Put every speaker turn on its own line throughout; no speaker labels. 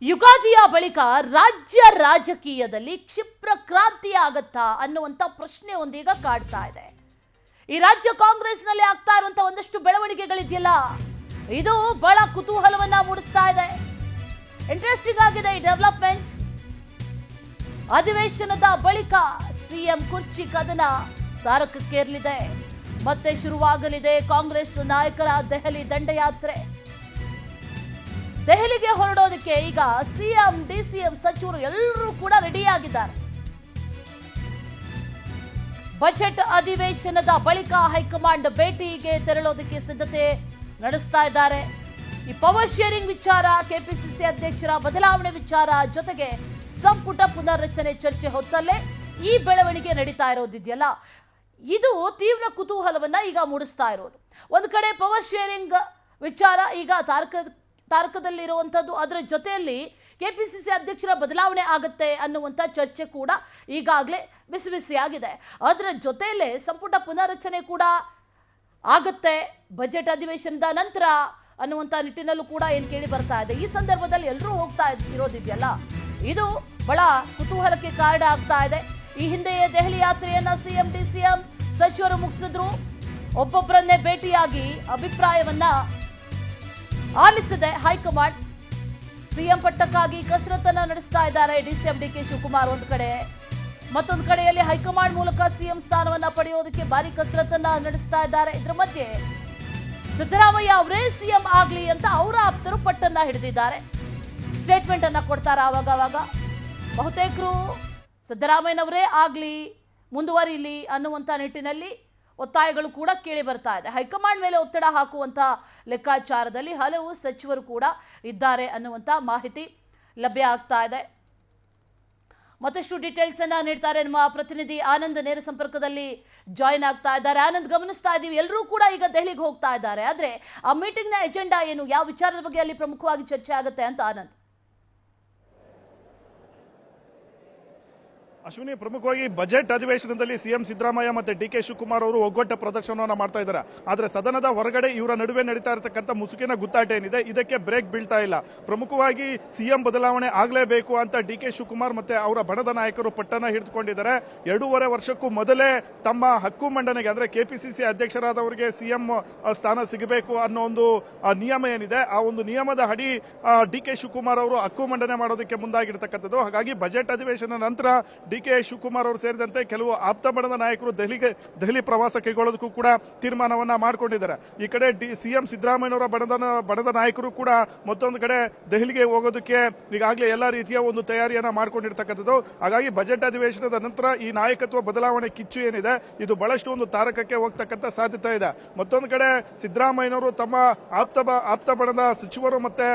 ಯುಗಾದಿಯ ಬಳಿಕ ರಾಜ್ಯ ರಾಜಕೀಯದಲ್ಲಿ ಕ್ಷಿಪ್ರ ಕ್ರಾಂತಿ ಆಗತ್ತಾ ಅನ್ನುವಂತ ಪ್ರಶ್ನೆ ಒಂದೀಗ ಕಾಡ್ತಾ ಇದೆ. ಈ ರಾಜ್ಯ ಕಾಂಗ್ರೆಸ್ನಲ್ಲಿ ಆಗ್ತಾ ಇರುವಂತ ಒಂದಷ್ಟು ಬೆಳವಣಿಗೆಗಳಿದೆಯಲ್ಲ, ಇದು ಬಹಳ ಕುತೂಹಲವನ್ನ ಮೂಡಿಸ್ತಾ ಇದೆ. ಇಂಟ್ರೆಸ್ಟಿಂಗ್ ಆಗಿದೆ ಈ ಡೆವಲಪ್ಮೆಂಟ್ಸ್. ಅಧಿವೇಶನದ ಬಳಿಕ ಸಿಎಂ ಕುರ್ಚಿ ಕದನ ತಾರಕಕ್ಕೇರಲಿದೆ. ಮತ್ತೆ ಶುರುವಾಗಲಿದೆ ಕಾಂಗ್ರೆಸ್ ನಾಯಕರ ದೆಹಲಿ ದಂಡಯಾತ್ರೆ. ದೆಹಲಿಗೆ ಹೊರಡೋದಕ್ಕೆ ಈಗ ಸಿಎಂ ಡಿಸಿಎಂ ಸಚಿವರು ಎಲ್ಲರೂ ಕೂಡ ರೆಡಿಯಾಗಿದ್ದಾರೆ. ಬಜೆಟ್ ಅಧಿವೇಶನದ ಬಳಿಕ ಹೈಕಮಾಂಡ್ ಭೇಟಿಗೆ ತೆರಳೋದಕ್ಕೆ ಸಿದ್ಧತೆ ನಡೆಸ್ತಾ ಇದ್ದಾರೆ. ಈ ಪವರ್ ಶೇರಿಂಗ್ ವಿಚಾರ, ಕೆಪಿಸಿಸಿ ಅಧ್ಯಕ್ಷರ ಬದಲಾವಣೆ ವಿಚಾರ ಜೊತೆಗೆ ಸಂಪುಟ ಪುನರ್ರಚನೆ ಚರ್ಚೆ ಹೊತ್ತಲ್ಲೇ ಈ ಬೆಳವಣಿಗೆ ನಡೀತಾ ಇರೋದಿದೆಯಲ್ಲ, ಇದು ತೀವ್ರ ಕುತೂಹಲವನ್ನ ಈಗ ಮೂಡಿಸ್ತಾ ಇರೋದು. ಒಂದು ಕಡೆ ಪವರ್ ಶೇರಿಂಗ್ ವಿಚಾರ ಈಗ ತಾರಕದಲ್ಲಿರುವಂಥದ್ದು, ಅದರ ಜೊತೆಯಲ್ಲಿ ಕೆಪಿಸಿಸಿ ಅಧ್ಯಕ್ಷರ ಬದಲಾವಣೆ ಆಗುತ್ತೆ ಅನ್ನುವಂಥ ಚರ್ಚೆ ಕೂಡ ಈಗಾಗಲೇ ಬಿಸಿ ಬಿಸಿಯಾಗಿದೆ. ಅದರ ಜೊತೆಯಲ್ಲೇ ಸಂಪುಟ ಪುನರ್ರಚನೆ ಕೂಡ ಆಗುತ್ತೆ ಬಜೆಟ್ ಅಧಿವೇಶನದ ನಂತರ ಅನ್ನುವಂಥ ನಿಟ್ಟಿನಲ್ಲೂ ಕೂಡ ಏನು ಕೇಳಿ ಬರ್ತಾ ಇದೆ. ಈ ಸಂದರ್ಭದಲ್ಲಿ ಎಲ್ಲರೂ ಹೋಗ್ತಾ ಇರೋದಿದೆಯಲ್ಲ, ಇದು ಬಹಳ ಕುತೂಹಲಕ್ಕೆ ಕಾರಣ ಆಗ್ತಾ ಇದೆ. ಈ ಹಿಂದೆಯೇ ದೆಹಲಿ ಯಾತ್ರೆಯನ್ನ ಸಿಎಂ ಡಿಸಿಎಂ ಸಚಿವರು ಮುಗಿಸಿದ್ರು. ಒಬ್ಬೊಬ್ಬರನ್ನೇ ಭೇಟಿಯಾಗಿ ಅಭಿಪ್ರಾಯವನ್ನ ಆಲಿಸಿದೆ ಹೈಕಮಾಂಡ್. ಸಿಎಂ ಪಟ್ಟಕ್ಕಾಗಿ ಕಸರತ್ತನ್ನ ನಡೆಸ್ತಾ ಇದ್ದಾರೆ ಡಿಸಿಎಂ ಡಿಕೆ ಶಿವಕುಮಾರ್ ಒಂದು ಕಡೆ, ಮತ್ತೊಂದು ಕಡೆಯಲ್ಲಿ ಹೈಕಮಾಂಡ್ ಮೂಲಕ ಸಿಎಂ ಸ್ಥಾನವನ್ನ ಪಡೆಯೋದಕ್ಕೆ ಭಾರಿ ಕಸರತ್ತನ್ನ ನಡೆಸ್ತಾ ಇದ್ದಾರೆ. ಇದರ ಮಧ್ಯೆ ಸಿದ್ದರಾಮಯ್ಯ ಅವರೇ ಸಿಎಂ ಆಗ್ಲಿ ಅಂತ ಅವರ ಆಪ್ತರು ಪಟ್ಟನ್ನ ಹಿಡಿದಿದ್ದಾರೆ. ಸ್ಟೇಟ್ಮೆಂಟ್ ಅನ್ನ ಕೊಡ್ತಾರೆ ಆವಾಗ. ಬಹುತೇಕರು ಸಿದ್ದರಾಮಯ್ಯನವರೇ ಆಗ್ಲಿ, ಮುಂದುವರಿಲಿ ಅನ್ನುವಂಥ ನಿಟ್ಟಿನಲ್ಲಿ ಒತ್ತಾಯಗಳು ಕೂಡ ಕೇಳಿ ಬರ್ತಾ ಇದೆ. ಹೈಕಮಾಂಡ್ ಮೇಲೆ ಒತ್ತಡ ಹಾಕುವಂತ ಲೆಕ್ಕಾಚಾರದಲ್ಲಿ ಹಲವು ಸಚಿವರು ಕೂಡ ಇದ್ದಾರೆ ಅನ್ನುವಂಥ ಮಾಹಿತಿ ಲಭ್ಯ ಆಗ್ತಾ ಇದೆ. ಮತ್ತಷ್ಟು ಡೀಟೇಲ್ಸ್ ಅನ್ನ ನೀಡ್ತಾರೆ ನಮ್ಮ ಪ್ರತಿನಿಧಿ ಆನಂದ್, ನೇರ ಸಂಪರ್ಕದಲ್ಲಿ ಜಾಯಿನ್ ಆಗ್ತಾ ಇದ್ದಾರೆ. ಆನಂದ್, ಗಮನಿಸ್ತಾ ಇದ್ದೀವಿ ಎಲ್ಲರೂ ಕೂಡ ಈಗ ದೆಹಲಿಗೆ ಹೋಗ್ತಾ ಇದ್ದಾರೆ. ಆದ್ರೆ ಆ ಮೀಟಿಂಗ್ ನ ಎಜೆಂಡಾ ಏನು, ಯಾವ ವಿಚಾರದ ಬಗ್ಗೆ ಅಲ್ಲಿ ಪ್ರಮುಖವಾಗಿ ಚರ್ಚೆ ಆಗುತ್ತೆ ಅಂತ ಆನಂದ್?
ಅಶ್ವಿನಿ, ಪ್ರಮುಖವಾಗಿ ಬಜೆಟ್ ಅಧಿವೇಶನದಲ್ಲಿ ಸಿಎಂ ಸಿದ್ದರಾಮಯ್ಯ ಮತ್ತೆ ಡಿಕೆ ಶಿವಕುಮಾರ್ ಅವರು ಒಗ್ಗಟ್ಟ ಪ್ರದರ್ಶನವನ್ನು ಮಾಡ್ತಾ ಇದ್ದಾರೆ. ಆದ್ರೆ ಸದನದ ಹೊರಗಡೆ ಇವರ ನಡುವೆ ನಡೀತಾ ಇರತಕ್ಕಂಥ ಮುಸುಕಿನ ಗುದ್ದಾಟ ಏನಿದೆ, ಇದಕ್ಕೆ ಬ್ರೇಕ್ ಬೀಳ್ತಾ ಇಲ್ಲ. ಪ್ರಮುಖವಾಗಿ ಸಿಎಂ ಬದಲಾವಣೆ ಆಗಲೇಬೇಕು ಅಂತ ಡಿಕೆ ಶಿವಕುಮಾರ್ ಮತ್ತೆ ಅವರ ಬಣದ ನಾಯಕರು ಪಟ್ಟಣ ಹಿಡಿದುಕೊಂಡಿದ್ದಾರೆ. 2.5 ವರ್ಷಕ್ಕೂ ಮೊದಲೇ ತಮ್ಮ ಹಕ್ಕು ಮಂಡನೆಗೆ, ಅಂದ್ರೆ ಕೆಪಿಸಿಸಿ ಅಧ್ಯಕ್ಷರಾದವರಿಗೆ ಸಿಎಂ ಸ್ಥಾನ ಸಿಗಬೇಕು ಅನ್ನೋ ಒಂದು ನಿಯಮ ಏನಿದೆ, ಆ ಒಂದು ನಿಯಮದ ಅಡಿ ಡಿಕೆ ಶಿವಕುಮಾರ್ ಅವರು ಹಕ್ಕು ಮಂಡನೆ ಮಾಡೋದಕ್ಕೆ ಮುಂದಾಗಿರ್ತಕ್ಕಂಥದ್ದು. ಹಾಗಾಗಿ ಬಜೆಟ್ ಅಧಿವೇಶನ ನಂತರ ಡಿಕೆ ಶಿವಕುಮಾರ್ ಅವರು ಸೇರಿದಂತೆ ಕೆಲವು ಆಪ್ತ ಬಣದ ನಾಯಕರು ದೆಹಲಿ ಪ್ರವಾಸ ಕೈಗೊಳ್ಳೋದಕ್ಕೂ ಕೂಡ ತೀರ್ಮಾನವನ್ನ ಮಾಡಿಕೊಂಡಿದ್ದಾರೆ. ಈ ಕಡೆ ಸಿಎಂ ಸಿದ್ದರಾಮಯ್ಯನವರ ಬಣದ ನಾಯಕರು ಕೂಡ ಮತ್ತೊಂದು ಕಡೆ ದೆಹಲಿಗೆ ಹೋಗೋದಕ್ಕೆ ಈಗಾಗಲೇ ಎಲ್ಲಾ ರೀತಿಯ ಒಂದು ತಯಾರಿಯನ್ನ ಮಾಡ್ಕೊಂಡಿರ್ತಕ್ಕಂಥದ್ದು. ಹಾಗಾಗಿ ಬಜೆಟ್ ಅಧಿವೇಶನದ ನಂತರ ಈ ನಾಯಕತ್ವ ಬದಲಾವಣೆ ಕಿಚ್ಚು ಏನಿದೆ, ಇದು ಬಹಳಷ್ಟು ಒಂದು ತಾರಕಕ್ಕೆ ಹೋಗ್ತಕ್ಕಂಥ ಸಾಧ್ಯತೆ ಇದೆ. ಮತ್ತೊಂದು ಕಡೆ ಸಿದ್ದರಾಮಯ್ಯನವರು ತಮ್ಮ ಆಪ್ತ ಬಣದ ಸಚಿವರು ಮತ್ತೆ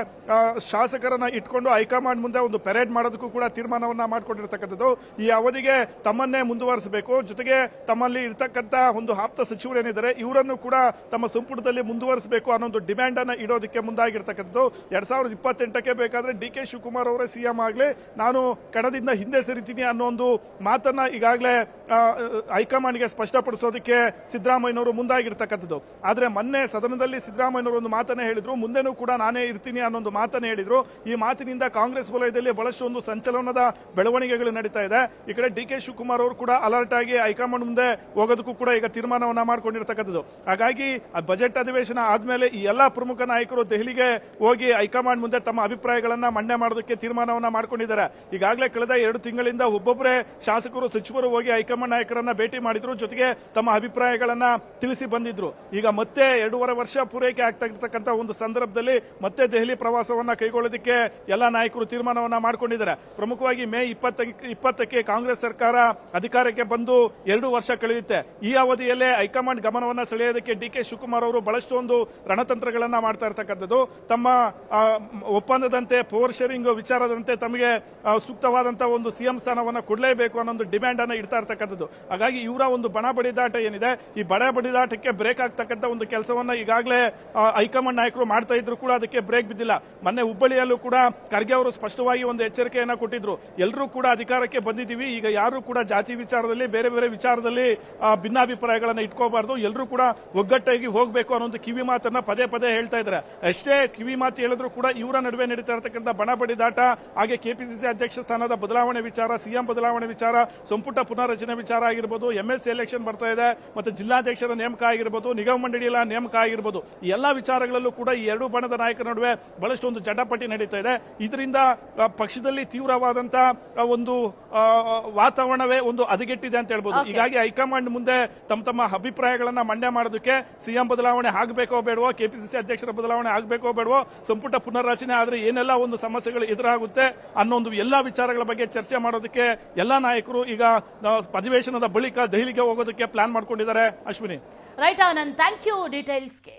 ಶಾಸಕರನ್ನ ಇಟ್ಕೊಂಡು ಹೈಕಮಾಂಡ್ ಮುಂದೆ ಒಂದು ಪೆರೇಡ್ ಮಾಡೋದಕ್ಕೂ ಕೂಡ ತೀರ್ಮಾನವನ್ನ ಮಾಡ್ಕೊಂಡಿರ್ತಕ್ಕಂಥದ್ದು. ಈ ಅವಧಿಗೆ ತಮ್ಮನ್ನೇ ಮುಂದುವರಿಸಬೇಕು, ಜೊತೆಗೆ ತಮ್ಮಲ್ಲಿ ಇರ್ತಕ್ಕಂಥ ಒಂದು ಆಪ್ತ ಸಚಿವರು ಏನಿದ್ದಾರೆ ಇವರನ್ನು ಕೂಡ ತಮ್ಮ ಸಂಪುಟದಲ್ಲಿ ಮುಂದುವರಿಸಬೇಕು ಅನ್ನೋ ಒಂದು ಡಿಮ್ಯಾಂಡ್ ಅನ್ನ ಇಡೋದಕ್ಕೆ ಮುಂದಾಗಿರ್ತಕ್ಕಂಥದ್ದು. 2028ಕ್ಕೆ ಬೇಕಾದ್ರೆ ಡಿಕೆ ಶಿವಕುಮಾರ್ ಅವರೇ ಸಿಎಂ ಆಗ್ಲಿ, ನಾನು ಕಣದಿಂದ ಹಿಂದೆ ಸರಿತೀನಿ ಅನ್ನೋ ಒಂದು ಮಾತನ್ನ ಈಗಾಗಲೇ ಹೈಕಮಾಂಡ್ಗೆ ಸ್ಪಷ್ಟಪಡಿಸೋದಕ್ಕೆ ಸಿದ್ದರಾಮಯ್ಯನವರು ಮುಂದಾಗಿರ್ತಕ್ಕಂಥದ್ದು. ಆದ್ರೆ ಮೊನ್ನೆ ಸದನದಲ್ಲಿ ಸಿದ್ದರಾಮಯ್ಯನವರು ಒಂದು ಮಾತನ್ನ ಹೇಳಿದ್ರು, ಮುಂದೆನೂ ಕೂಡ ನಾನೇ ಇರ್ತೀನಿ ಅನ್ನೋ ಮಾತನ್ನ ಹೇಳಿದ್ರು. ಈ ಮಾತಿನಿಂದ ಕಾಂಗ್ರೆಸ್ ವಲಯದಲ್ಲಿ ಬಹಳಷ್ಟು ಒಂದು ಸಂಚಲನದ ಬೆಳವಣಿಗೆಗಳು ನಡೀತಾ ಇದೆ. ಈ ಕಡೆ ಡಿಕೆ ಶಿವಕುಮಾರ್ ಅವರು ಕೂಡ ಅಲರ್ಟ್ ಆಗಿ ಹೈಕಮಾಂಡ್ ಮುಂದೆ ಹೋಗೋದಕ್ಕೂ ಕೂಡ ಈಗ ತೀರ್ಮಾನವನ್ನ ಮಾಡಿಕೊಂಡಿರ್ತಕ್ಕಂಥದ್ದು. ಹಾಗಾಗಿ ಬಜೆಟ್ ಅಧಿವೇಶನ ಆದ್ಮೇಲೆ ಈ ಎಲ್ಲಾ ಪ್ರಮುಖ ನಾಯಕರು ದೆಹಲಿಗೆ ಹೋಗಿ ಹೈಕಮಾಂಡ್ ಮುಂದೆ ತಮ್ಮ ಅಭಿಪ್ರಾಯಗಳನ್ನ ಮಂಡನೆ ಮಾಡೋದಕ್ಕೆ ತೀರ್ಮಾನವನ್ನ ಮಾಡಿಕೊಂಡಿದ್ದಾರೆ. ಈಗಾಗಲೇ ಕಳೆದ 2 ತಿಂಗಳಿಂದ ಒಬ್ಬೊಬ್ಬರೇ ಶಾಸಕರು ಸಚಿವರು ಹೋಗಿ ಹೈಕಮಾಂಡ್ ನಾಯಕರನ್ನ ಭೇಟಿ ಮಾಡಿದ್ರು, ಜೊತೆಗೆ ತಮ್ಮ ಅಭಿಪ್ರಾಯಗಳನ್ನ ತಿಳಿಸಿ ಬಂದಿದ್ರು. ಈಗ ಮತ್ತೆ 2.5 ವರ್ಷ ಪೂರೈಕೆ ಆಗ್ತಾ ಇರ್ತಕ್ಕಂಥ ಒಂದು ಸಂದರ್ಭದಲ್ಲಿ ಮತ್ತೆ ದೆಹಲಿ ಪ್ರವಾಸವನ್ನ ಕೈಗೊಳ್ಳೋದಕ್ಕೆ ಎಲ್ಲಾ ನಾಯಕರು ತೀರ್ಮಾನವನ್ನ ಮಾಡಿಕೊಂಡಿದ್ದಾರೆ. ಪ್ರಮುಖವಾಗಿ ಮೇ 20ಕ್ಕೆ ಕಾಂಗ್ರೆಸ್ ಸರ್ಕಾರ ಅಧಿಕಾರಕ್ಕೆ ಬಂದು 2 ವರ್ಷ ಕಳೆಯುತ್ತೆ. ಈ ಅವಧಿಯಲ್ಲೇ ಹೈಕಮಾಂಡ್ ಗಮನವನ್ನ ಸೆಳೆಯೋದಕ್ಕೆ ಡಿಕೆ ಶಿವಕುಮಾರ್ ಅವರು ಬಹಳಷ್ಟು ಒಂದು ರಣತಂತ್ರಗಳನ್ನ ಮಾಡ್ತಾ ಇರ್ತಕ್ಕಂಥದ್ದು. ತಮ್ಮ ಒಪ್ಪಂದದಂತೆ ಪವರ್ ಶೇರಿಂಗ್ ವಿಚಾರದಂತೆ ತಮಗೆ ಸೂಕ್ತವಾದಂತಹ ಒಂದು ಸಿಎಂ ಸ್ಥಾನವನ್ನ ಕೊಡಲೇಬೇಕು ಅನ್ನೋ ಒಂದು ಡಿಮ್ಯಾಂಡ್ ಅನ್ನ ಇಡ್ತಾ ಇರ್ತಕ್ಕಂಥದ್ದು. ಹಾಗಾಗಿ ಇವರ ಒಂದು ಬಣ ಬಡಿದಾಟ ಏನಿದೆ, ಈ ಬಡ ಬಡಿದಾಟಕ್ಕೆ ಬ್ರೇಕ್ ಆಗ್ತಕ್ಕಂಥ ಒಂದು ಕೆಲಸವನ್ನ ಈಗಾಗಲೇ ಹೈಕಮಾಂಡ್ ನಾಯಕರು ಮಾಡ್ತಾ ಇದ್ರು ಕೂಡ ಅದಕ್ಕೆ ಬ್ರೇಕ್ ಬಿದ್ದಿಲ್ಲ. ಮೊನ್ನೆ ಹುಬ್ಬಳ್ಳಿಯಲ್ಲೂ ಕೂಡ ಖರ್ಗೆ ಅವರು ಸ್ಪಷ್ಟವಾಗಿ ಒಂದು ಎಚ್ಚರಿಕೆಯನ್ನ ಕೊಟ್ಟಿದ್ರು, ಎಲ್ಲರೂ ಕೂಡ ಅಧಿಕಾರಕ್ಕೆ ಬಂದಿದ್ದೀವಿ ಇದ್ದೀವಿ. ಈಗ ಯಾರು ಕೂಡ ಜಾತಿ ವಿಚಾರದಲ್ಲಿ ಬೇರೆ ಬೇರೆ ವಿಚಾರದಲ್ಲಿ ಭಿನ್ನಾಭಿಪ್ರಾಯಗಳನ್ನ ಇಟ್ಕೋಬಾರ್ದು, ಎಲ್ಲರೂ ಕೂಡ ಒಗ್ಗಟ್ಟಾಗಿ ಹೋಗ್ಬೇಕು ಅನ್ನೋ ಒಂದು ಕಿವಿ ಮಾತನ್ನ ಪದೇ ಪದೇ ಹೇಳ್ತಾ ಇದ್ದಾರೆ. ಎಷ್ಟೇ ಕಿವಿ ಮಾತು ಹೇಳಿದ್ರು ಕೂಡ ಇವರ ನಡುವೆ ನಡೀತಾ ಇರತಕ್ಕಂಥ ಬಣ ಬಡಿದಾಟ, ಹಾಗೆ ಕೆಪಿಸಿಸಿ ಅಧ್ಯಕ್ಷ ಸ್ಥಾನದ ಬದಲಾವಣೆ ವಿಚಾರ, ಸಿಎಂ ಬದಲಾವಣೆ ವಿಚಾರ, ಸಂಪುಟ ಪುನರ್ರಚನೆ ವಿಚಾರ ಆಗಿರ್ಬೋದು, ಎಂಎಲ್ಸಿ ಎಲೆಕ್ಷನ್ ಬರ್ತಾ ಇದೆ, ಮತ್ತೆ ಜಿಲ್ಲಾಧ್ಯಕ್ಷರ ನೇಮಕ ಆಗಿರ್ಬೋದು, ನಿಗಮ ಮಂಡಳಿಯ ನೇಮಕ ಆಗಿರ್ಬೋದು, ಈ ಎಲ್ಲಾ ವಿಚಾರಗಳಲ್ಲೂ ಕೂಡ ಈ ಎರಡು ಬಣದ ನಾಯಕರ ನಡುವೆ ಬಹಳಷ್ಟು ಒಂದು ಜಟಾಪಟಿ ನಡೀತಾ ಇದೆ. ಇದರಿಂದ ಪಕ್ಷದಲ್ಲಿ ತೀವ್ರವಾದಂತ ಒಂದು ವಾತಾವರಣವೇ ಒಂದು ಹದಗೆಟ್ಟಿದೆ ಅಂತ ಹೇಳ್ಬೋದು. ಹೀಗಾಗಿ ಹೈಕಮಾಂಡ್ ಮುಂದೆ ತಮ್ಮ ಅಭಿಪ್ರಾಯಗಳನ್ನ ಮಂಡ್ಯ ಮಾಡೋದಕ್ಕೆ ಸಿಎಂ ಬದಲಾವಣೆ ಆಗಬೇಕೋ ಬೇಡವೋ, ಕೆಪಿಸಿಸಿ ಅಧ್ಯಕ್ಷರ ಬದಲಾವಣೆ ಆಗಬೇಕೋ ಬೇಡವೋ, ಸಂಪುಟ ಪುನರ್ರಚನೆ ಆದ್ರೆ ಏನೆಲ್ಲ ಒಂದು ಸಮಸ್ಯೆಗಳು ಎದುರಾಗುತ್ತೆ ಅನ್ನೋ ಒಂದು ಎಲ್ಲಾ ವಿಚಾರಗಳ ಬಗ್ಗೆ ಚರ್ಚೆ ಮಾಡೋದಕ್ಕೆ ಎಲ್ಲಾ ನಾಯಕರು ಈಗ ಅಧಿವೇಶನದ ಬಳಿಕ ದೆಹಲಿಗೆ ಹೋಗೋದಕ್ಕೆ ಪ್ಲಾನ್ ಮಾಡ್ಕೊಂಡಿದ್ದಾರೆ. Ashwini.
Right Anand, thank you ಡೀಟೇಲ್ಸ್ಗೆ.